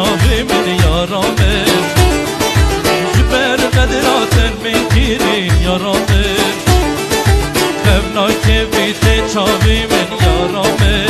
چاوی من یارامه جبر قدراتن من گیرین یارامه خبنا که بیت چاوی من یارامه